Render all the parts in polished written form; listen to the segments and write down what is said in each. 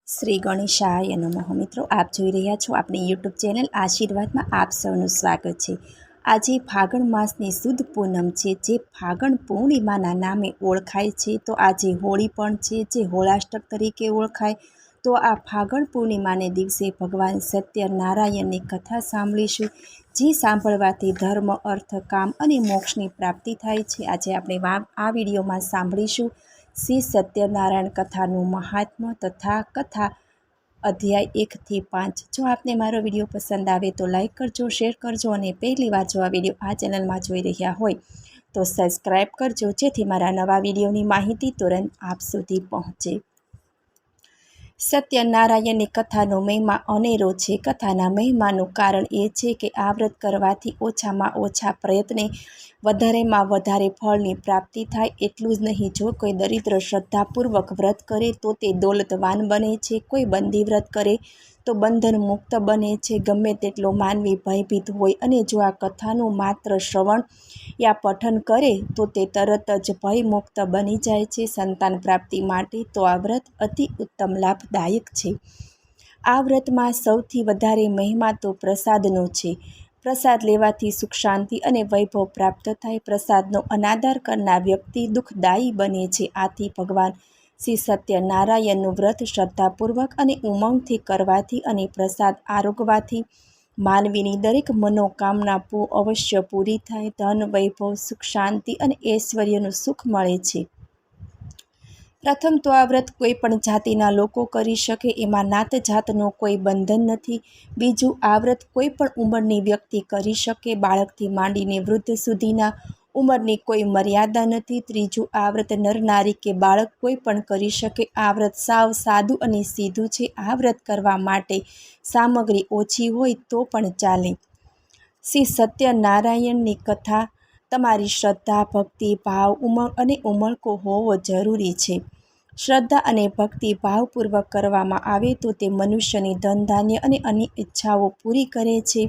શ્રી ગણેશાય નમઃ. મિત્રો, આપ જોઈ રહ્યા છો આપણી યુટ્યુબ ચેનલ આશીર્વાદમાં આપ સૌનું સ્વાગત છે. આજે ફાગણ માસની શુદ્ધ પૂનમ છે, જે ફાગણ પૂર્ણિમાના નામે ઓળખાય છે. તો આજે હોળી પણ છે, જે હોળાષ્ટક તરીકે ઓળખાય. તો આ ફાગણ પૂર્ણિમાને દિવસે ભગવાન સત્યનારાયણની કથા સાંભળીશું, જે સાંભળવાથી ધર્મ, અર્થ, કામ અને મોક્ષની પ્રાપ્તિ થાય છે. આજે આપણે આ વિડીયોમાં સાંભળીશું શ્રી સત્યનારાયણ કથાનું મહાત્મ્ય તથા કથા અધ્યાય 1 થી 5. જો આપને મારો વિડીયો પસંદ આવે તો લાઈક કરજો, શેર કરજો અને પહેલી વાર જો આ વિડીયો આ ચેનલમાં જોઈ રહ્યા હોય તો સબસ્ક્રાઈબ કરજો, જેથી મારા નવા વિડીયોની માહિતી તુરંત આપ સુધી પહોંચે. સત્યનારાયણની કથાનો મહિમા અનેરો છે. કથાના મહિમાનું કારણ એ છે કે આ વ્રત કરવાથી ઓછામાં ઓછા પ્રયત્ને વધારેમાં વધારે ફળની પ્રાપ્તિ થાય. એટલું જ નહીં, જો કોઈ દરિદ્ર શ્રદ્ધાપૂર્વક વ્રત કરે તો તે દોલતવાન બને છે. કોઈ બંદી વ્રત કરે તો બંધન મુક્ત બને છે. ગમે તેટલો માનવી ભયભીત હોય અને જો આ કથાનું માત્ર શ્રવણ યા પઠન કરે તો તે તરત જ ભયમુક્ત બની જાય છે. સંતાન પ્રાપ્તિ માટે તો આ વ્રત અતિ ઉત્તમ લાભદાયક છે. આ વ્રતમાં સૌથી વધારે મહિમા તો પ્રસાદનો છે. પ્રસાદ લેવાથી સુખ, શાંતિ અને વૈભવ પ્રાપ્ત થાય. પ્રસાદનો અનાદર કરનાર વ્યક્તિ દુઃખદાયી બને છે. આથી ભગવાન શ્રી સત્યનારાયણનું વ્રત શ્રદ્ધાપૂર્વક અને ઉમંગથી કરવાથી અને પ્રસાદ આરોગવાથી માનવીની દરેક મનોકામના અવશ્ય પૂરી થાય. ધન, વૈભવ, સુખ, શાંતિ અને ઐશ્વર્યનું સુખ મળે છે. પ્રથમ તો આ વ્રત કોઈ પણ જાતિના લોકો કરી શકે, એમાં નાત જાતનો કોઈ બંધન નથી. બીજું, આ વ્રત કોઈ પણ ઉંમરની વ્યક્તિ કરી શકે, બાળકથી માંડીને વૃદ્ધ સુધીના ઉંમરની કોઈ મર્યાદા નથી. ત્રીજું, આ વ્રત નર, નારી કે બાળક કોઈ પણ કરી શકે. આ વ્રત સાવ સાદું અને સીધું છે. આ વ્રત કરવા માટે સામગ્રી ઓછી હોય તો પણ ચાલે. શ્રી સત્યનારાયણની કથા તમારી શ્રદ્ધા, ભક્તિ, ભાવ, ઉમંગ અને ઉમળકો હોવો જરૂરી છે. શ્રદ્ધા અને ભક્તિ ભાવપૂર્વક કરવામાં આવે તો તે મનુષ્યની ધન, ધાન્ય અને અન્ય ઈચ્છાઓ પૂરી કરે છે.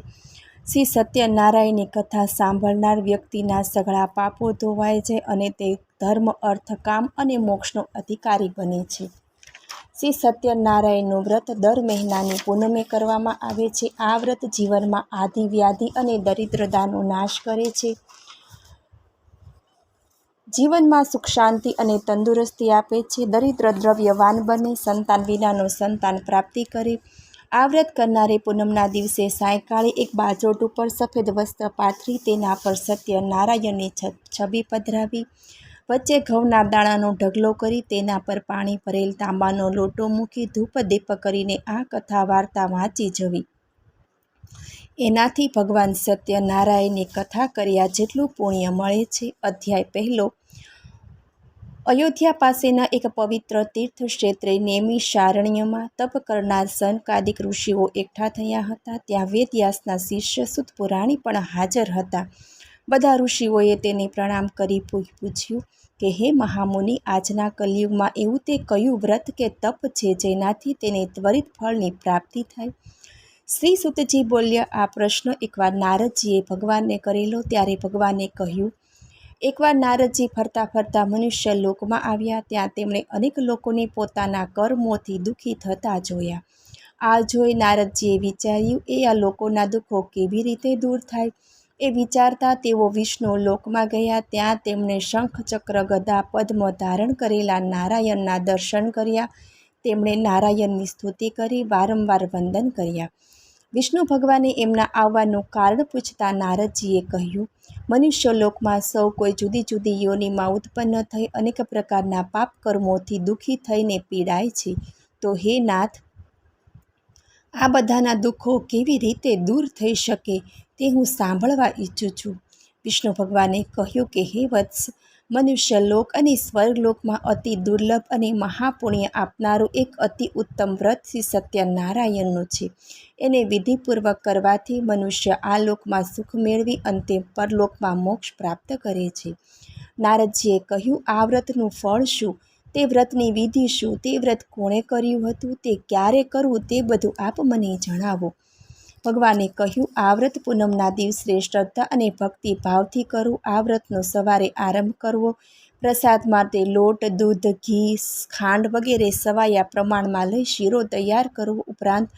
શ્રી સત્યનારાયણની કથા સાંભળનાર વ્યક્તિના સઘળા પાપો ધોવાય છે અને તે ધર્મ, અર્થ, કામ અને મોક્ષનો અધિકારી બને છે. શ્રી સત્યનારાયણનું વ્રત દર મહિનાની પૂનમે કરવામાં આવે છે. આ વ્રત જીવનમાં આધિ, વ્યાધિ અને દરિદ્રતાનો નાશ કરે છે. જીવનમાં સુખ, શાંતિ અને તંદુરસ્તી આપે છે. દરિદ્ર દ્રવ્યવાન બને, સંતાન વિનાનો સંતાન પ્રાપ્તિ કરે. આ વ્રત કરનારે પૂનમના દિવસે સાયંકાળે એક બાજોટ ઉપર સફેદ વસ્ત્ર પાથરી તેના પર સત્યનારાયણની છબી પધરાવી, વચ્ચે ઘઉંના દાણાનો ઢગલો કરી તેના પર પાણી ભરેલ તાંબાનો લોટો મૂકી ધૂપ દીપ કરીને આ કથા વાર્તા વાંચી જવી. એનાથી ભગવાન સત્યનારાયણની કથા કર્યા જેટલું પુણ્ય મળે છે. અધ્યાય 1. અયોધ્યા પાસેના એક પવિત્ર તીર્થક્ષેત્રે નૈમિષારણ્યમાં તપ કરનાર સનકાદિક ઋષિઓ એકઠા થયા હતા. ત્યાં વેદવ્યાસના શિષ્ય સૂત પુરાણી પણ હાજર હતા. બધા ઋષિઓએ તેને પ્રણામ કરી પૂછ્યું કે હે મહામુનિ, આજના કલિયુગમાં એવું તે કયું વ્રત કે તપ છે જેનાથી તેને ત્વરિત ફળની પ્રાપ્તિ થાય? શ્રી સૂતજી બોલ્યા, આ પ્રશ્ન એકવાર નારદજીએ ભગવાનને કરેલો. ત્યારે ભગવાને કહ્યું, એકવાર નારદજી ફરતા ફરતા મનુષ્ય લોકમાં આવ્યા. ત્યાં તેમણે અનેક લોકોને પોતાના કર્મોથી દુઃખી થતા જોયા. આ જોઈ નારદજીએ વિચાર્યું, આ લોકોના દુઃખો કેવી રીતે દૂર થાય? એ વિચારતા તેઓ વિષ્ણુ લોકમાં ગયા. ત્યાં તેમણે શંખ, ચક્ર, ગદા, પદ્મ ધારણ કરેલા નારાયણના દર્શન કર્યા. તેમણે નારાયણની સ્તુતિ કરી, વારંવાર વંદન કર્યા. વિષ્ણુ ભગવાને એમના આવવાનું કારણ પૂછતા નારદજીએ કહ્યું, મનુષ્ય લોકમાં સૌ કોઈ જુદી જુદી યોનિમાં ઉત્પન્ન થઈ અનેક પ્રકારના પાપ કર્મોથી દુઃખી થઈને પીડાય છે. તો હે નાથ, આ બધાના દુઃખો કેવી રીતે દૂર થઈ શકે તે હું સાંભળવા ઈચ્છું છું. વિષ્ણુ ભગવાને કહ્યું કે હે વત્સ, મનુષ્ય લોક અને સ્વર્ગલોકમાં અતિ દુર્લભ અને મહાપુણ્ય આપનારું એક અતિ ઉત્તમ વ્રત શ્રી સત્યનારાયણનું છે. એને વિધિપૂર્વક કરવાથી મનુષ્ય આ લોકમાં સુખ મેળવી અંતે પરલોકમાં મોક્ષ પ્રાપ્ત કરે છે. નારદજીએ કહ્યું, આ વ્રતનું ફળ શું? તે વ્રતની વિધિ શું? તે વ્રત કોણે કર્યું હતું? તે ક્યારે કરવું તે બધું આપ મને જણાવો. ભગવાને કહ્યું, આ વ્રત પૂનમના દિવસે શ્રદ્ધા અને ભક્તિ ભાવથી કરવું. આ વ્રતનો સવારે આરંભ કરવો, પ્રસાદમાં તે લોટ, દૂધ, ઘી, ખાંડ વગેરે સવાયા પ્રમાણમાં લઈ શીરો તૈયાર કરવો. ઉપરાંત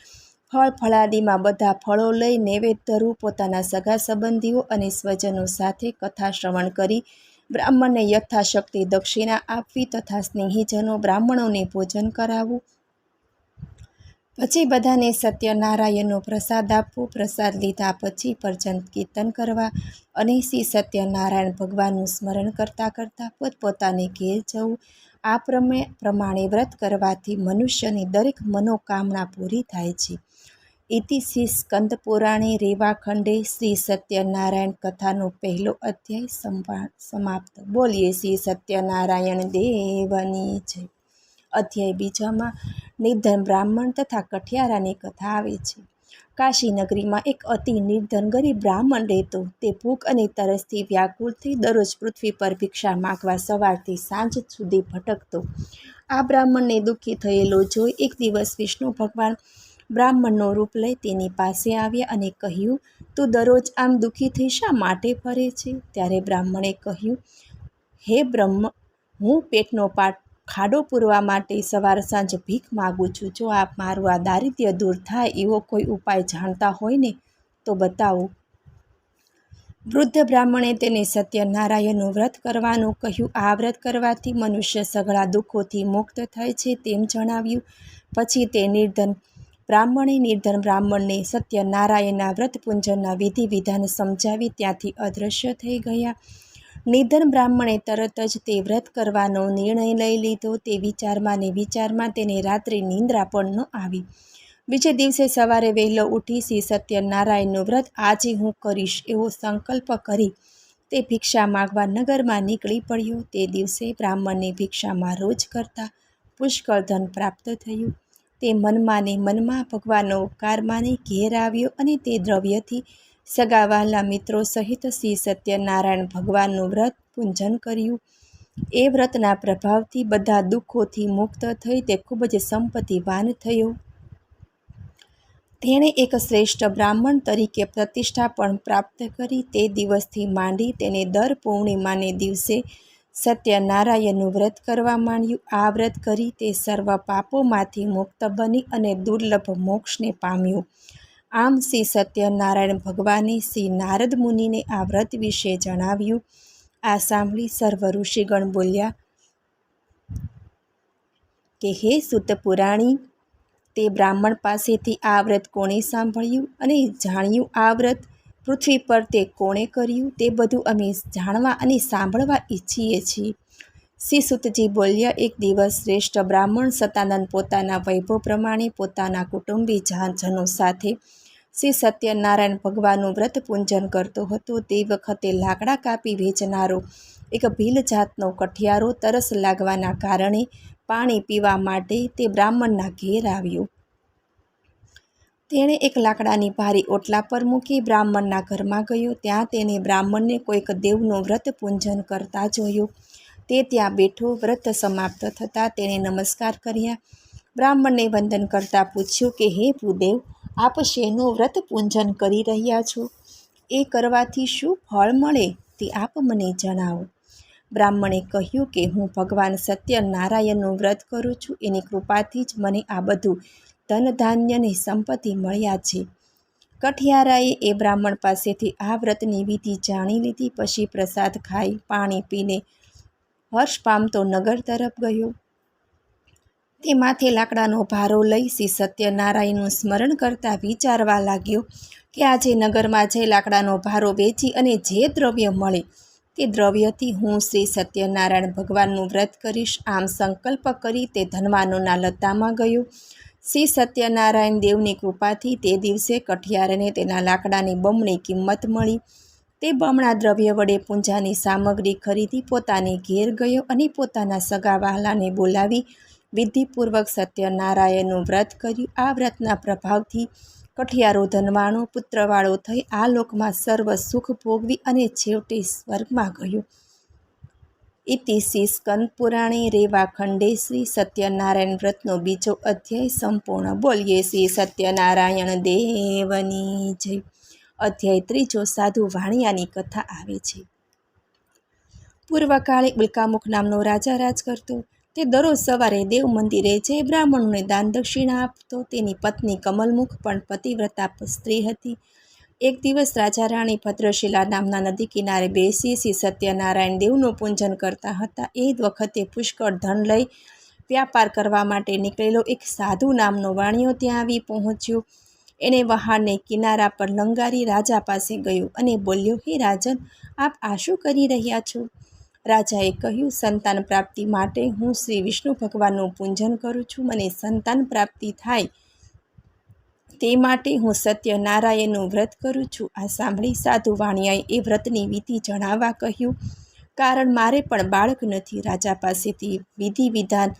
ફળ ફળાદીમાં બધા ફળો લઈ નૈવેદ્ય ધરવું. પોતાના સગા સંબંધીઓ અને સ્વજનો સાથે કથા શ્રવણ કરી બ્રાહ્મણને યથાશક્તિ દક્ષિણા આપવી તથા સ્નેહીજનો બ્રાહ્મણોને ભોજન કરાવવું. પછી બધાને સત્યનારાયણનો પ્રસાદ આપવો. પ્રસાદ લીધા પછી ભજન કીર્તન કરવા અને શ્રી સત્યનારાયણ ભગવાનનું સ્મરણ કરતાં કરતાં પોતપોતાને ઘેર જવું. આ પ્રમાણે વ્રત કરવાથી મનુષ્યની દરેક મનોકામના પૂરી થાય છે. ઇતિ શ્રી સ્કંદ પુરાણે રેવાખંડે શ્રી સત્યનારાયણ કથાનો પહેલો અધ્યાય સમાપ્ત. બોલીએ શ્રી સત્યનારાયણ દેવની જય. અધ્યાય બીજામાં નિર્ધન બ્રાહ્મણ તથા કઠિયારાની કથા આવે છે. કાશી નગરીમાં એક અતિ નિર્ધન ગરીબ બ્રાહ્મણ રહેતો. તે ભૂખ અને તરસથી વ્યાકુળ થઈ દરરોજ પૃથ્વી પર ભિક્ષા માગવા સવારથી સાંજ સુધી ભટકતો. આ બ્રાહ્મણને દુઃખી થયેલો જોઈ એક દિવસ વિષ્ણુ ભગવાન બ્રાહ્મણનું રૂપ લઈ તેની પાસે આવ્યા અને કહ્યું, તું દરરોજ આમ દુઃખી થઈ શા માટે ફરે છે? ત્યારે બ્રાહ્મણે કહ્યું, હે બ્રહ્મ, હું પેટનો ખાડો પૂરવા માટે સવાર સાંજ ભીખ માગું છું. જો આપ મારું આ દારિદ્ર્ય દૂર થાય એવો કોઈ ઉપાય જાણતા હોય ને તો બતાવો. વૃદ્ધ બ્રાહ્મણે તેને સત્યનારાયણનું વ્રત કરવાનું કહ્યું. આ વ્રત કરવાથી મનુષ્ય સઘળા દુઃખોથી મુક્ત થાય છે તેમ જણાવ્યું. પછી તે નિર્ધન બ્રાહ્મણને સત્યનારાયણના વ્રત પૂજનના વિધિ વિધાન સમજાવી ત્યાંથી અદૃશ્ય થઈ ગયા. નિર્ધન બ્રાહ્મણે તરત જ તે વ્રત કરવાનો નિર્ણય લઈ લીધો. તે વિચારમાં તેને રાત્રે નિંદ્રા પણ ન આવી. બીજે દિવસે સવારે વહેલો ઉઠી શ્રી સત્યનારાયણનું વ્રત આજે હું કરીશ એવો સંકલ્પ કરી તે ભિક્ષા માગવા નગરમાં નીકળી પડ્યો. તે દિવસે બ્રાહ્મણને ભિક્ષામાં રોજ કરતાં પુષ્કળ ધન પ્રાપ્ત થયું. તે મનમાં ભગવાનનો ઉપકાર માની ઘેર આવ્યો અને તે દ્રવ્યથી સગા વહાલા મિત્રો સહિત શ્રી સત્યનારાયણ ભગવાનનું વ્રત પૂજન કર્યું. એ વ્રતના પ્રભાવથી બધા દુઃખોથી મુક્ત થઈ તે ખૂબ જ સંપત્તિવાન થયો. તેણે એક શ્રેષ્ઠ બ્રાહ્મણ તરીકે પ્રતિષ્ઠા પણ પ્રાપ્ત કરી. તે દિવસથી માંડી તેને દર પૂર્ણિમાને દિવસે સત્યનારાયણનું વ્રત કરવા માંડ્યું. આ વ્રત કરી તે સર્વ પાપોમાંથી મુક્ત બની અને દુર્લભ મોક્ષને પામ્યો. આમ શ્રી સત્યનારાયણ ભગવાને શ્રી નારદ મુનિને આ વ્રત વિશે જણાવ્યું. આ સાંભળી સર્વ ઋષિગણ બોલ્યા કે હે સૂત પુરાણી, તે બ્રાહ્મણ પાસેથી આ વ્રત કોણે સાંભળ્યું અને જાણ્યું? આ વ્રત પૃથ્વી પર તે કોણે કર્યું? તે બધું અમે જાણવા અને સાંભળવા ઈચ્છીએ છીએ. શ્રી સૂતજી બોલ્યા, એક દિવસ શ્રેષ્ઠ બ્રાહ્મણ સતાનંદ પોતાના વૈભવ પ્રમાણે પોતાના કુટુંબીજનો સાથે શ્રી સત્યનારાયણ ભગવાનનું વ્રત પૂજન કરતો હતો. તે વખતે લાકડા કાપી વેચનારો એક ભીલ જાતનો કઠિયારો તરસ લાગવાના કારણે પાણી પીવા માટે તે બ્રાહ્મણના ઘેર આવ્યો. તેણે એક લાકડાની ભારી ઓટલા પર મૂકી બ્રાહ્મણના ઘરમાં ગયો. ત્યાં તેને બ્રાહ્મણને કોઈક દેવનું વ્રત પૂજન કરતા જોયો. તે ત્યાં બેઠો. વ્રત સમાપ્ત થતાં તેણે નમસ્કાર કર્યા. બ્રાહ્મણને વંદન કરતાં પૂછ્યું કે હે ભૂદેવ, આપ શેનું વ્રત પૂજન કરી રહ્યા છો? એ કરવાથી શું ફળ મળે તે આપ મને જણાવો. બ્રાહ્મણે કહ્યું કે હું ભગવાન સત્યનારાયણનું વ્રત કરું છું. એની કૃપાથી જ મને આ બધું ધન ધાન્યની સંપત્તિ મળ્યા છે. કઠિયારાએ એ બ્રાહ્મણ પાસેથી આ વ્રતની વિધિ જાણી લીધી. પછી પ્રસાદ ખાઈ પાણી પીને હર્ષ પામતો નગર તરફ ગયો. તે માથે લાકડાનો ભારો લઈ શ્રી સત્યનારાયણનું સ્મરણ કરતા વિચારવા લાગ્યો કે આજે નગરમાં જઈ લાકડાનો ભારો વેચી અને જે દ્રવ્ય મળે તે દ્રવ્યથી હું શ્રી સત્યનારાયણ ભગવાનનું વ્રત કરીશ. આમ સંકલ્પ કરી તે ધનવાનોના લતામાં ગયો. શ્રી સત્યનારાયણ દેવની કૃપાથી તે દિવસે કઠિયારને તેના લાકડાની બમણી કિંમત મળી. તે બમણા દ્રવ્ય વડે પૂજાની સામગ્રી ખરીદી પોતાને ઘેર ગયો અને પોતાના સગા વહાલાને બોલાવી વિધિપૂર્વક સત્યનારાયણનું વ્રત કર્યું. આ વ્રતના પ્રભાવથી કઠિયારો ધનવાણો પુત્રવાળો થઈ આ લોકમાં સર્વ સુખ ભોગવી અને છેવટે સ્વર્ગમાં ગયો. ઇતિ શ્રી સ્કંદ પુરાણે રેવાખંડે શ્રી સત્યનારાયણ વ્રતનો બીજો અધ્યાય સંપૂર્ણ. બોલીએ શ્રી સત્યનારાયણ દેવની જય. અધ્યાય ત્રીજો સાધુ વાણિયાની કથા આવે છે. પૂર્વકાળે ઉલ્કામુખ નામનો રાજા રાજ કરતો. તે દરરોજ સવારે દેવ મંદિરે જઈ બ્રાહ્મણોને દાન દક્ષિણા આપતો. તેની પત્ની કમલમુખ પણ પતિવ્રતા સ્ત્રી હતી. એક દિવસ રાજા રાણી ભદ્રશિલા નામના નદી કિનારે બેસી શ્રી સત્યનારાયણ દેવનું પૂજન કરતા હતા. એ વખતે પુષ્કળ ધન લઈ વ્યાપાર કરવા માટે નીકળેલો એક સાધુ નામનો વાણિયો ત્યાં આવી પહોંચ્યો. એણે વહાણને કિનારા પર લંગારી રાજા પાસે ગયો અને બોલ્યો, હે રાજન, આપ આ શું કરી રહ્યા છો? રાજાએ કહ્યું, સંતાન પ્રાપ્તિ માટે હું શ્રી વિષ્ણુ ભગવાનનું પૂજન કરું છું. મને સંતાન પ્રાપ્તિ થાય તે માટે હું સત્યનારાયણનું વ્રત કરું છું. આ સાંભળી સાધુ વાણિયાએ એ વ્રતની વિધિ જણાવવા કહ્યું, કારણ મારે પણ બાળક નથી. રાજા પાસેથી વિધિ વિધાન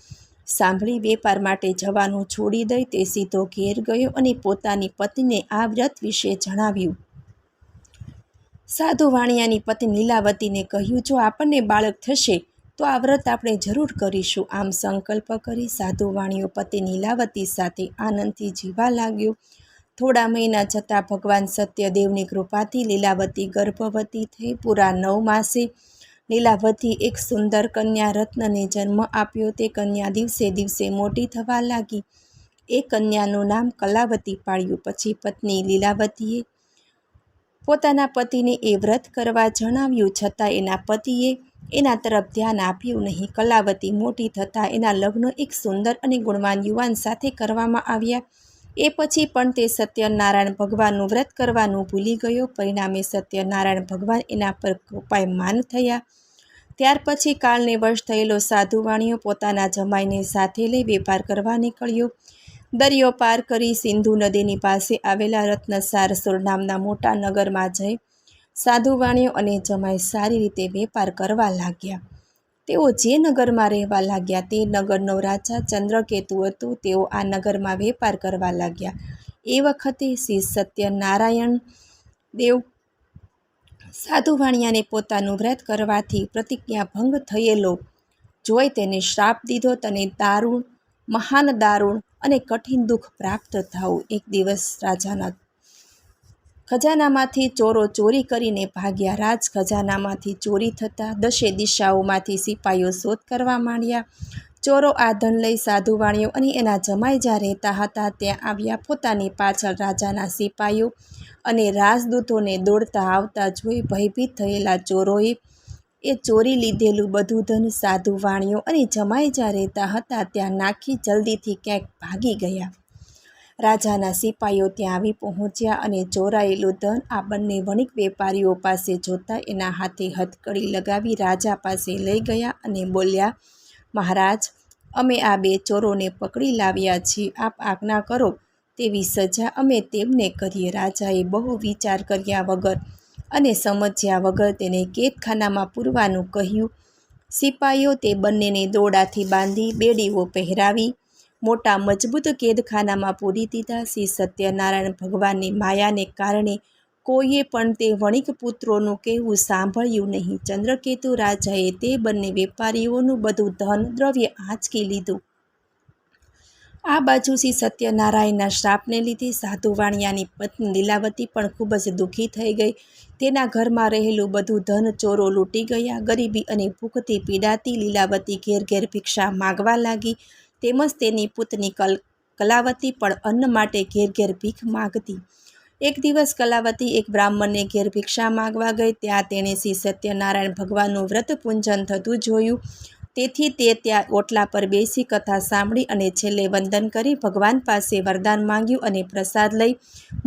સાંભળી વેપાર માટે જવાનું છોડી દઈ તે સીધો ઘેર ગયો અને પોતાની પત્નીને આ વ્રત વિશે જણાવ્યું. સાધુ વાણિયાની પત્ની લીલાવતીને કહ્યું, જો આપણને બાળક થશે તો આ વ્રત આપણે જરૂર કરીશું. આમ સંકલ્પ કરી સાધુ વાણિયો પતિ લીલાવતી સાથે આનંદથી જીવવા લાગ્યો. થોડા મહિના જતાં ભગવાન સત્યદેવની કૃપાથી લીલાવતી ગર્ભવતી થઈ. પૂરા 9 માસે લીલાવતી એક સુંદર કન્યા રત્નને જન્મ આપ્યો. તે કન્યા દિવસે દિવસે મોટી થવા લાગી. એ કન્યાનું નામ કલાવતી પાડ્યું. પછી પત્ની લીલાવતીએ પોતાના પતિને એ વ્રત કરવા જણાવ્યું, છતાં એના પતિએ એના તરફ ધ્યાન આપ્યું નહીં. કલાવતી મોટી થતાં એના લગ્ન એક સુંદર અને ગુણવાન યુવાન સાથે કરવામાં આવ્યા. એ પછી પણ તે સત્યનારાયણ ભગવાનનું વ્રત કરવાનું ભૂલી ગયો. પરિણામે સત્યનારાયણ ભગવાન એના પર કૃપાયમાન થયા. ત્યાર પછી કાળને વશ થયેલો સાધુ વાણિયો પોતાના જમાઈને સાથે લઈ વેપાર કરવા નીકળ્યો. દરિયો પાર કરી સિંધુ નદીની પાસે આવેલા રત્નસારસુર નામના મોટા નગરમાં જઈ સાધુ વાણિયો અને જમાઈ સારી રીતે વેપાર કરવા લાગ્યા. તેઓ જે નગરમાં રહેવા લાગ્યા તે નગરનો રાજા ચંદ્રકેતુ હતો. તેઓ આ નગરમાં વેપાર કરવા લાગ્યા. એ વખતે શ્રી સત્યનારાયણ દેવ સાધુ વાણિયાને પોતાનું વ્રત કરવાથી પ્રતિજ્ઞા ભંગ થયેલો જોઈ તેને શ્રાપ દીધો. તને દારૂણ, મહાન દારૂણ અને કઠિન દુઃખ પ્રાપ્ત થવું. એક દિવસ રાજાના ખજાનામાંથી ચોરો ચોરી કરીને ભાગ્યા. રાજ ખજાનામાંથી ચોરી થતાં 10 દિશાઓમાંથી સિપાઈઓ શોધ કરવા માંડ્યા. ચોરો આ ધન લઈ સાધુ વાણિયો અને એના જમાઈ જ્યાં રહેતા હતા ત્યાં આવ્યા. પોતાની પાછળ રાજાના સિપાઈઓ અને રાજદૂતોને દોડતા આવતા જોઈ ભયભીત થયેલા ચોરોએ એ ચોરી લીધેલું બધું ધન સાધુ વાણિયો અને જમાઈ જ્યાં રહેતા હતા ત્યાં નાખી જલ્દીથી ક્યાંક ભાગી ગયા. રાજાના સિપાઈઓ ત્યાં આવી પહોંચ્યા અને ચોરાયેલું ધન આ બંને વણિક વેપારીઓ પાસે જોતા એના હાથે હથકડી લગાવી રાજા પાસે લઈ ગયા અને બોલ્યા, મહારાજ, અમે આ 2 ચોરોને પકડી લાવ્યા છીએ. આપ આજ્ઞા કરો તેવી સજા અમે તેમને કરીએ. રાજાએ બહુ વિચાર કર્યા વગર અને સમજ્યા વગર તેને કેદખાનામાં પૂરવાનું કહ્યું. સિપાઈઓ તે બંનેને દોરડાથી બાંધી બેડીઓ પહેરાવી મોટા મજબૂત કેદખાનામાં પૂરી દીધા. શ્રી સત્યનારાયણ ભગવાનની માયાને કારણે કોઈએ પણ તે વણિક પુત્રોનું કહેવું સાંભળ્યું નહીં. ચંદ્રકેતુ રાજાએ તે બંને વેપારીઓનું બધું ધન દ્રવ્ય આંચકી લીધું. આ બાજુ શ્રી સત્યનારાયણના શ્રાપને લીધે સાધુ વાણિયાની પત્ની લીલાવતી પણ ખૂબ જ દુઃખી થઈ ગઈ. તેના ઘરમાં રહેલું બધું ધન ચોરો લૂંટી ગયા. ગરીબી અને ભૂખથી પીડાતી લીલાવતી ઘેર ઘેર ભિક્ષા માગવા લાગી. તેમજ તેની પુત્ની કલાવતી પણ અન્ન માટે ઘેર ઘેર ભીખ માગતી. એક દિવસ કલાવતી એક બ્રાહ્મણને ઘેર ભિક્ષા માગવા ગઈ. ત્યાં તેણે શ્રી સત્યનારાયણ ભગવાનનું વ્રત પૂજન થતું જોયું. તેથી તે ત્યાં ઓટલા પર બેસી કથા સાંભળી અને છેલ્લે વંદન કરી ભગવાન પાસે વરદાન માંગ્યું અને પ્રસાદ લઈ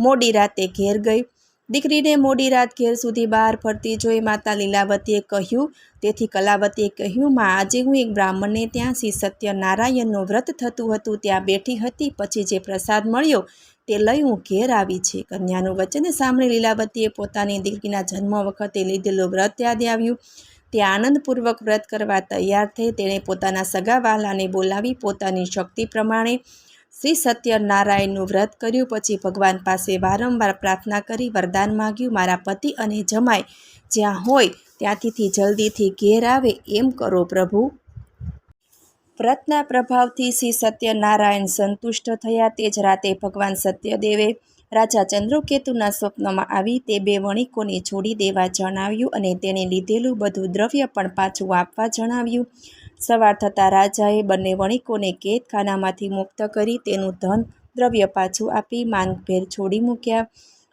મોડી રાતે ઘેર ગઈ. દીકરીને મોડી રાત ઘેર સુધી બહાર ફરતી જોઈ માતા લીલાવતીએ કહ્યું. તેથી કલાવતીએ કહ્યું, માં, આજે હું એક બ્રાહ્મણને ત્યાં શ્રી સત્યનારાયણનું વ્રત થતું હતું ત્યાં બેઠી હતી. પછી જે પ્રસાદ મળ્યો તે લઈ હું ઘેર આવી છે. કન્યાનું વચન સાંભળી લીલાવતીએ પોતાની દીકરીના જન્મ વખતે લીધેલું વ્રત યાદ આવ્યું. તે આનંદપૂર્વક વ્રત કરવા તૈયાર થઈ. તેણે પોતાના સગા વહાલાને બોલાવી પોતાની શક્તિ પ્રમાણે શ્રી સત્યનારાયણનું વ્રત કર્યું. પછી ભગવાન પાસે વારંવાર પ્રાર્થના કરી વરદાન માગ્યું, મારા પતિ અને જમાઈ જ્યાં હોય ત્યાંથી જલ્દીથી ઘેર આવે એમ કરો પ્રભુ. વ્રતના પ્રભાવથી શ્રી સત્યનારાયણ સંતુષ્ટ થયા. તે જ રાતે ભગવાન સત્યદેવે રાજા ચંદ્રકેતુના સ્વપ્નમાં આવી તે બે વણિકોને છોડી દેવા જણાવ્યું અને તેણે લીધેલું બધું દ્રવ્ય પણ પાછું આપવા જણાવ્યું. સવાર થતાં રાજાએ બંને વણિકોને કેદખાનામાંથી મુક્ત કરી તેનું ધન દ્રવ્ય પાછું આપી માંગભેર છોડી મૂક્યા.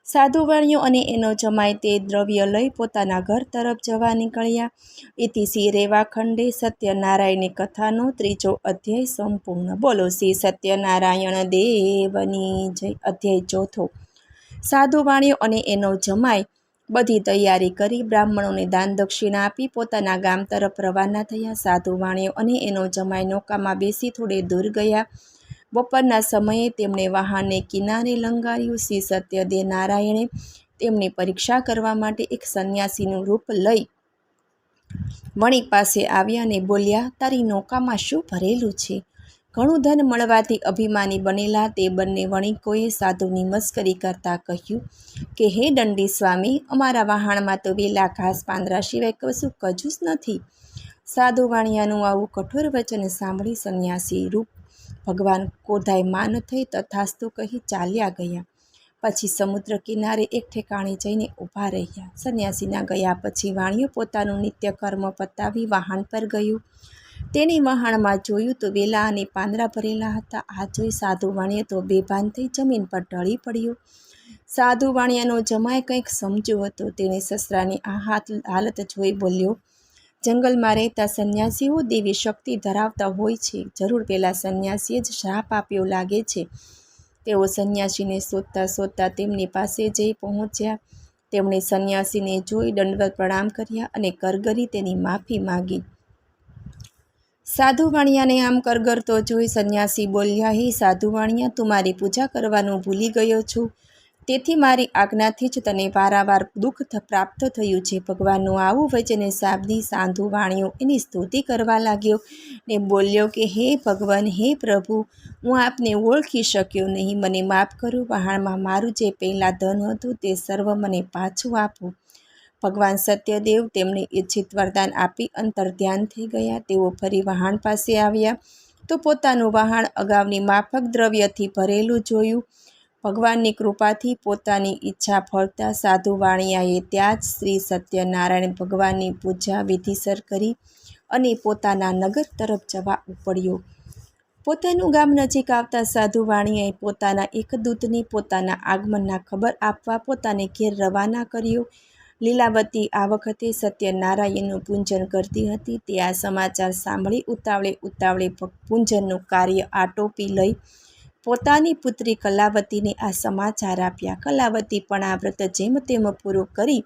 સાધુ વાણિયો અને એનો જમાઈ તે દ્રવ્ય લઈ પોતાના ઘર તરફ જવા નીકળ્યા. ઇતિ શ્રી રેવાખંડે સત્યનારાયણની કથાનો 3જો અધ્યાય સંપૂર્ણ. બોલો શ્રી સત્યનારાયણ દેવની જય. અધ્યાય 4. સાધુ વાણિયો અને એનો જમાઈ બધી તૈયારી કરી બ્રાહ્મણોને દાન દક્ષિણા આપી પોતાના ગામ તરફ રવાના થયા. સાધુ વાણિયો અને એનો જમાઈ નૌકામાં બેસી થોડે દૂર ગયા. બપોરના સમયે તેમણે વહાણને કિનારે લંગાર્યું. શ્રી સત્યદેવ નારાયણે તેમની પરીક્ષા કરવા માટે એક સંન્યાસીનું રૂપ લઈ વણિક પાસે આવ્યા અને બોલ્યા, તારી નૌકામાં શું ભરેલું છે? ઘણું ધન મળવાથી અભિમાની બનેલા તે બંને વણિકોએ સાધુની મસ્કરી કરતા કહ્યું કે હે દંડી સ્વામી, અમારા વહાણમાં તો વેલા ઘાસ પાંદડા સિવાય કશું કજું જ નથી. સાધુ વાણિયાનું આવું કઠોર વચન સાંભળી સંન્યાસી રૂપ ભગવાન ક્રોધાયમાન થઈ તથાસ્તુ કહી ચાલ્યા ગયા. પછી સમુદ્ર કિનારે એક ઠેકાણે જઈને ઊભા રહ્યા. સંન્યાસીના ગયા પછી વાણિયો પોતાનું નિત્ય કર્મ પતાવી વહાણ પર ગયું. તેણે વહાણમાં જોયું તો વેલા અને પાંદડા ભરેલા હતા. આ જોઈ સાધુ વાણિયો તો બેભાન થઈ જમીન પર ઢળી પડ્યો. સાધુ વાણિયાનો જમાઈ કંઈક સમજ્યો હતો. તેણે સસરાની આ હાલત જોઈ બોલ્યો, જંગલમાં રહેતા સંન્યાસીઓ દેવી શક્તિ ધરાવતા હોય છે. જરૂર પેલા સંન્યાસીએ જ શ્રાપ આપ્યો લાગે છે. તેઓ સંન્યાસીને શોધતા શોધતા તેમની પાસે જઈ પહોંચ્યા. તેમણે સંન્યાસીને જોઈ દંડવત પ્રણામ કર્યા અને કરગરી તેની માફી માગી. સાધુ વાણિયાને આમ કરગરતો જોઈ સંન્યાસી બોલ્યા, હે સાધુ વાણિયા, તું મારી પૂજા કરવાનું ભૂલી ગયો છું. તેથી મારી આજ્ઞાથી જ તને વારંવાર દુઃખ પ્રાપ્ત થયું છે. ભગવાનનું આવું વચન સાંભળી સાધુ વાણિયો એની સ્તુતિ કરવા લાગ્યો ને બોલ્યો કે હે ભગવાન, હે પ્રભુ, હું આપને ઓળખી શક્યો નહીં. મને માફ કરો. વહાણમાં મારું જે પહેલાં ધન હતું તે સર્વ મને પાછું આપો. ભગવાન સત્યદેવ તેમને ઈચ્છિત વરદાન આપી અંતર ધ્યાન થઈ ગયા. તેઓ ફરી વહાણ પાસે આવ્યા તો પોતાનું વહાણ અગાઉની માફક દ્રવ્યથી ભરેલું જોયું. ભગવાનની કૃપાથી પોતાની ઈચ્છા ફળતા સાધુ વાણિયાએ ત્યાં જ શ્રી સત્યનારાયણ ભગવાનની પૂજા વિધિસર કરી અને પોતાના નગર તરફ જવા ઉપડ્યો. પોતાનું ગામ નજીક આવતા સાધુ વાણિયાએ પોતાના એક દૂતને પોતાના આગમનના ખબર આપવા પોતાને ઘેર રવાના કર્યો. લીલાવતી આ વખતે સત્યનારાયણનું પૂજન કરતી હતી. તે આ સમાચાર સાંભળી ઉતાવળે પૂજનનું કાર્ય આટોપી લઈ પોતાની પુત્રી કલાવતીને આ સમાચાર આપ્યા. કલાવતી પણ આ વ્રત જેમ તેમ પૂરું કરી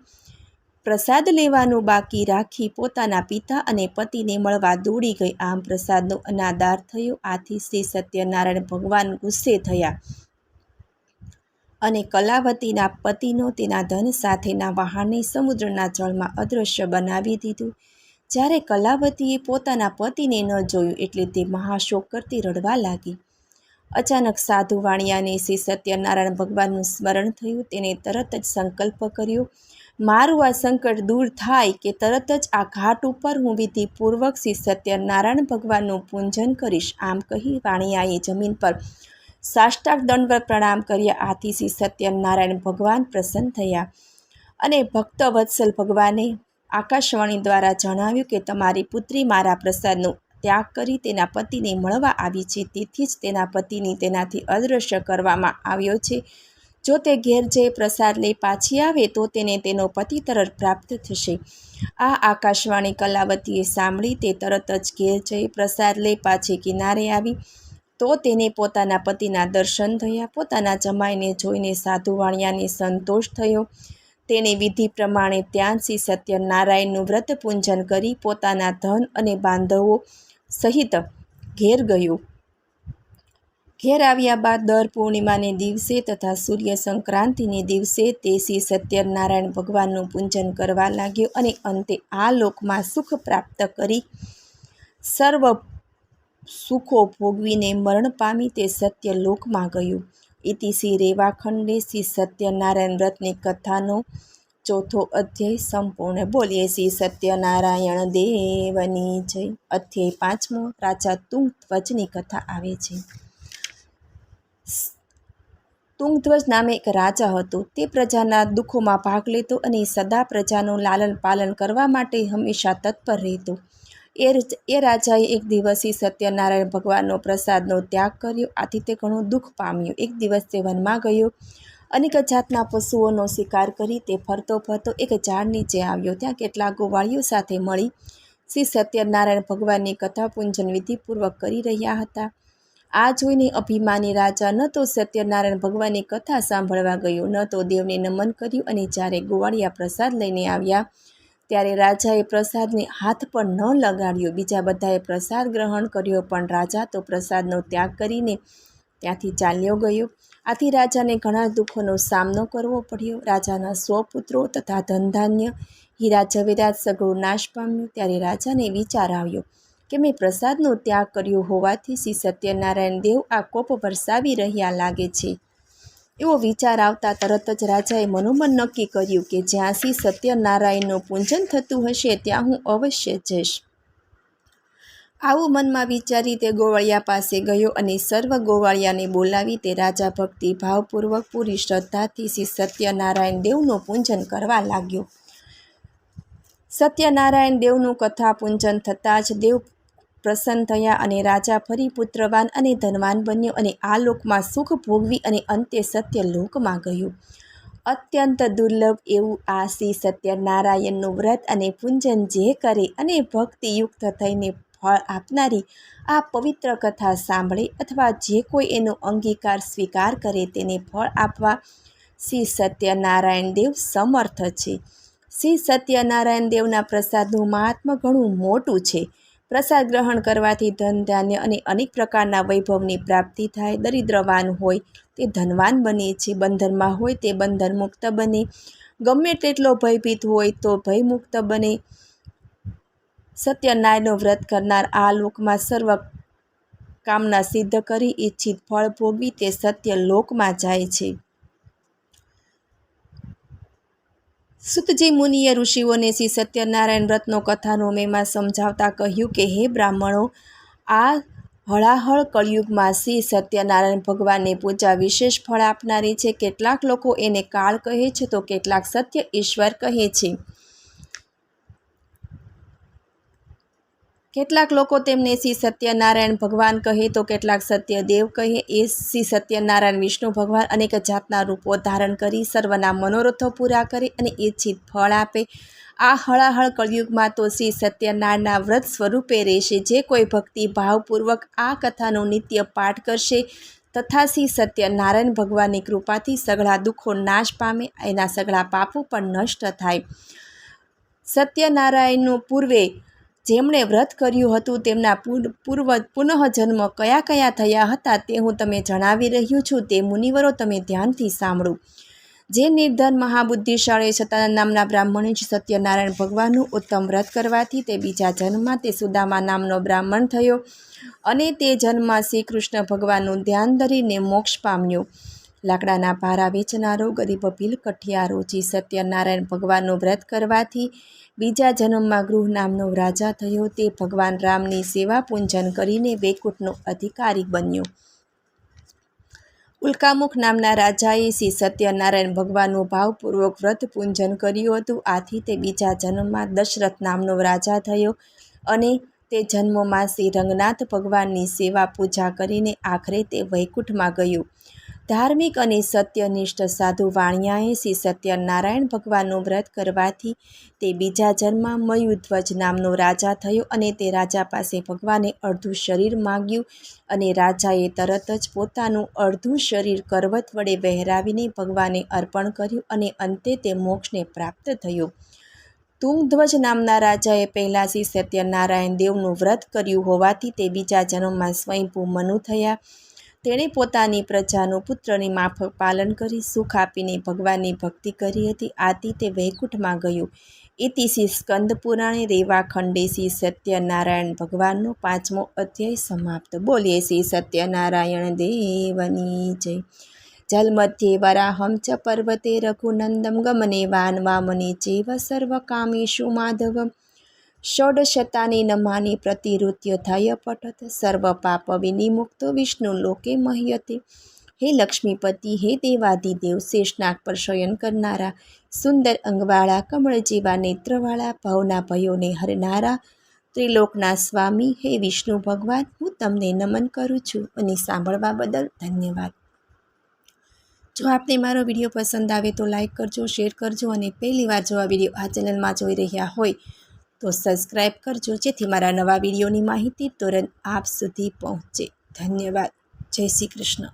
પ્રસાદ લેવાનું બાકી રાખી પોતાના પિતા અને પતિને મળવા દોડી ગઈ. આમ પ્રસાદનો અનાદાર થયો. આથી શ્રી સત્યનારાયણ ભગવાન ગુસ્સે થયા અને કલાવતીના પતિનો તેના ધન સાથેના વહાણને સમુદ્રના જળમાં અદૃશ્ય બનાવી દીધું. જ્યારે કલાવતીએ પોતાના પતિને ન જોયું એટલે તે મહાશોક કરતી રડવા લાગી. અચાનક સાધુ વાણિયાને શ્રી સત્યનારાયણ ભગવાનનું સ્મરણ થયું. તેને તરત જ સંકલ્પ કર્યો, મારું આ સંકટ દૂર થાય કે તરત જ આ ઘાટ ઉપર હું વિધિપૂર્વક શ્રી સત્યનારાયણ ભગવાનનું પૂજન કરીશ. આમ કહી વાણિયાએ જમીન પર સાષ્ટાંગ દંડવત પ્રણામ કર્યા. આથી શ્રી સત્યનારાયણ ભગવાન પ્રસન્ન થયા અને ભક્તવત્સલ ભગવાને આકાશવાણી દ્વારા જણાવ્યું કે તમારી પુત્રી મારા પ્રસાદનો ત્યાગ કરી તેના પતિને મળવા આવી છે. તેથી જ તેના પતિને તેનાથી અદૃશ્ય કરવામાં આવ્યો છે. જો તે ઘેર જઈ પ્રસાદ લઈ પાછી આવે તો તેને તેનો પતિ તરત પ્રાપ્ત થશે. આ આકાશવાણી કલાવતીએ સાંભળી. તે તરત જ ઘેર જઈ પ્રસાદ લઈ પાછી કિનારે આવી તો તેને પોતાના પતિના દર્શન થયા. પોતાના જમાઈને જોઈને સાધુ વાણિયાને સંતોષ થયો. તેણે વિધિ પ્રમાણે ત્યાં શ્રી સત્યનારાયણનું વ્રત પૂજન કરી પોતાના ધન અને બાંધવો સહિત ઘેર ગયો. ઘેર આવ્યા બાદ દર પૂર્ણિમાને દિવસે તથા સૂર્ય સંક્રાંતિને દિવસે તે શ્રી સત્યનારાયણ ભગવાનનું પૂજન કરવા લાગ્યો અને અંતે આ લોકમાં સુખ પ્રાપ્ત કરી સર્વ સુખો ભોગવીને મરણ પામી તે સત્ય લોકમાં ગયું. ઇતિ શ્રી રેવાખંડે શ્રી સત્યનારાયણ વ્રતની કથાનો 4થો અધ્યાય સંપૂર્ણ. બોલીએ શ્રી સત્યનારાયણ દેવની જય. અધ્યાય 5મો. રાજા તુંગ ધ્વજની કથા આવે છે. તુંગધ્વજ નામે એક રાજા હતો. તે પ્રજાના દુઃખોમાં ભાગ લેતો અને સદા પ્રજાનું લાલન પાલન કરવા માટે હંમેશા તત્પર રહેતો. એ રાજાએ એક દિવસ સત્યનારાયણ ભગવાનનો પ્રસાદનો ત્યાગ કર્યો. આથી તે ઘણું દુઃખ પામ્યો. એક દિવસ તે વનમાં ગયો. અનેક જાતના પશુઓનો શિકાર કરી તે ફરતો ફરતો એક ઝાડ નીચે આવ્યો. ત્યાં કેટલાક ગોવાળીઓ સાથે મળી શ્રી સત્યનારાયણ ભગવાનની કથા પૂંજન વિધિપૂર્વક કરી રહ્યા હતા. આ જોઈને અભિમાની રાજા ન તો સત્યનારાયણ ભગવાનની કથા સાંભળવા ગયો, ન તો દેવને નમન કર્યું. અને જ્યારે ગોવાળિયા પ્રસાદ લઈને આવ્યા ત્યારે રાજાએ પ્રસાદને હાથ પણ ન લગાડ્યો. બીજા બધાએ પ્રસાદ ગ્રહણ કર્યો, પણ રાજા તો પ્રસાદનો ત્યાગ કરીને ત્યાંથી ચાલ્યો ગયો. આથી રાજાને ઘણા દુઃખોનો સામનો કરવો પડ્યો. રાજાના 100 પુત્રો તથા ધનધાન્ય, હીરા જવેરાત સઘળું નાશ પામ્યું. ત્યારે રાજાને વિચાર આવ્યો કે મેં પ્રસાદનો ત્યાગ કર્યો હોવાથી શ્રી સત્યનારાયણ દેવ આ કોપ વરસાવી રહ્યા લાગે છે. એવો વિચાર આવતા તરત જ રાજાએ મનોમન નક્કી કર્યું કે જ્યાં શ્રી સત્યનારાયણનું પૂજન થતું હશે ત્યાં હું અવશ્ય જઈશ. આવું મનમાં વિચારી તે ગોવાળિયા પાસે ગયો અને સર્વ ગોવાળિયાને બોલાવી તે રાજા ભક્તિ ભાવપૂર્વક પૂરી શ્રદ્ધાથી શ્રી સત્યનારાયણ દેવનું પૂજન કરવા લાગ્યો. સત્યનારાયણ દેવનું કથા પૂજન થતાં જ દેવ પ્રસન્ન થયા અને રાજા ફરી પુત્રવાન અને ધનવાન બન્યો અને આ લોકમાં સુખ ભોગવી અને અંતે સત્ય લોકમાં ગયો. અત્યંત દુર્લભ એવું આ શ્રી સત્યનારાયણનું વ્રત અને પૂજન જે કરે અને ભક્તિયુક્ત થઈને ફળ આપનારી આ પવિત્ર કથા સાંભળે અથવા જે કોઈ એનો અંગીકાર સ્વીકાર કરે તેને ફળ આપવા શ્રી સત્યનારાયણ દેવ સમર્થ છે. શ્રી સત્યનારાયણ દેવના પ્રસાદનું મહાત્મ્ય ઘણું મોટું છે. પ્રસાદ ગ્રહણ કરવાથી ધન ધાન્ય અને અનેક પ્રકારના વૈભવની પ્રાપ્તિ થાય. દરિદ્રવાન હોય તે ધનવાન બને છે, બંધનમાં હોય તે બંધન મુક્ત બને, ગમે તેટલો ભયભીત હોય તો ભયમુક્ત બને. સત્યનારાયણનું વ્રત કરનાર આ લોકમાં સર્વ કામના સિદ્ધ કરી ઈચ્છિત ફળ ભોગવી તે સત્ય લોકમાં જાય છે. સુતજી મુનિએ ઋષિઓને શ્રી સત્યનારાયણ વ્રતનો કથાનો મહિમા સમજાવતા કહ્યું કે હે બ્રાહ્મણો, આ હળાહળ કળિયુગમાં શ્રી સત્યનારાયણ ભગવાનની પૂજા વિશેષ ફળ આપનારી છે. કેટલાક લોકો એને કાળ કહે છે તો કેટલાક સત્ય ઈશ્વર કહે છે. કેટલાક લોકો તેમને શ્રી સત્યનારાયણ ભગવાન કહે તો કેટલાક સત્યદેવ કહે. એ શ્રી સત્યનારાયણ વિષ્ણુ ભગવાન અનેક જાતના રૂપો ધારણ કરી સર્વના મનોરથો પૂરા કરે અને ઈચ્છિત ફળ આપે. આ હળાહળ કળિયુગમાં તો શ્રી સત્યનારાયણના વ્રત સ્વરૂપે રહેશે. જે કોઈ ભક્તિ ભાવપૂર્વક આ કથાનો નિત્ય પાઠ કરશે તથા શ્રી સત્યનારાયણ ભગવાનની કૃપાથી સઘળા દુઃખો નાશ પામે, એના સઘળા પાપો પણ નષ્ટ થાય. સત્યનારાયણનું પૂર્વે જેમણે વ્રત કર્યું હતું તેમના પુનઃજન્મ કયા કયા થયા હતા તે હું તમે જણાવી રહ્યું છું. તે મુનિવરો તમે ધ્યાનથી સાંભળો. જે નિર્ધન મહાબુદ્ધિશાળી સતાનંદ નામના બ્રાહ્મણે જ સત્યનારાયણ ભગવાનનું ઉત્તમ વ્રત કરવાથી તે બીજા જન્મમાં તે સુદામા નામનો બ્રાહ્મણ થયો અને તે જન્મમાં શ્રી કૃષ્ણ ભગવાનનું ધ્યાન ધરીને મોક્ષ પામ્યો. લાકડાના ભારા વેચનારો ગરીબ ભીલ કઠિયારો જે સત્યનારાયણ ભગવાનનું વ્રત કરવાથી બીજા જન્મમાં ગૃહ નામનો રાજા થયો. તે ભગવાન રામની સેવા પૂજન કરીને વૈકુંઠનો અધિકારી બન્યો. ઉલ્કામુખ નામના રાજાએ શ્રી સત્યનારાયણ ભગવાનનું ભાવપૂર્વક વ્રત પૂજન કર્યું હતું. આથી તે બીજા જન્મમાં દશરથ નામનો રાજા થયો અને તે જન્મમાં શ્રી રંગનાથ ભગવાનની સેવા પૂજા કરીને આખરે તે વૈકુંઠમાં ગયો. ધાર્મિક અને સત્યનિષ્ઠ સાધુ વાણિયાએ શ્રી સત્યનારાયણ ભગવાનનું વ્રત કરવાથી તે બીજા જન્મમાં મયુધ્વજ નામનો રાજા થયો અને તે રાજા પાસે ભગવાને અડધું શરીર માગ્યું અને રાજાએ તરત જ પોતાનું અડધું શરીર કરવત વડે વહેરાવીને ભગવાને અર્પણ કર્યું અને અંતે તે મોક્ષને પ્રાપ્ત થયો. તુંગધ્વજ નામના રાજાએ પહેલાં શ્રી સત્યનારાયણ દેવનું વ્રત કર્યું હોવાથી તે બીજા જન્મમાં સ્વયંભૂ મનુ થયા. તેણે પોતાની પ્રજાનું પુત્રની માફક પાલન કરી સુખ આપીને ભગવાનની ભક્તિ કરી હતી. આથી તે વૈકુંઠમાં ગયું. ઇતિ શ્રી સ્કંદ પુરાણે રેવાખંડે શ્રી સત્યનારાયણ ભગવાનનો 5મો અધ્યાય સમાપ્ત. બોલીએ શ્રી સત્યનારાયણ દેવની જય. જલમધ્યે વરાહમ ચ પર્વતે રઘુનંદમ ગમને વાનવામને ચેવ સર્વકામેષુ માધવમ ષોડશતાની નમાની પ્રતિરુત્ય થય પઠત સર્વ પાપ વિનિમુક્તો વિષ્ણુ લોકે મહ્યતે. હે લક્ષ્મીપતિ, હે દેવાધિદેવ, શેષનાગ પર શયન કરનારા, સુંદર અંગવાળા, કમળ જેવા નેત્રવાળા, ભવના ભયોને હરનારા, ત્રિલોકના સ્વામી, હે વિષ્ણુ ભગવાન, હું તમને નમન કરું છું અને સાંભળવા બદલ ધન્યવાદ. જો આપને મારો વિડીયો પસંદ આવે તો લાઈક કરજો, શેર કરજો અને પહેલીવાર જો આ વિડીયો આ ચેનલમાં જોઈ રહ્યા હોય તો સબસ્ક્રાઈબ કરજો, જેથી મારા નવા વિડીયોની માહિતી તુરંત આપ સુધી પહોંચે. ધન્યવાદ. જય શ્રી કૃષ્ણ.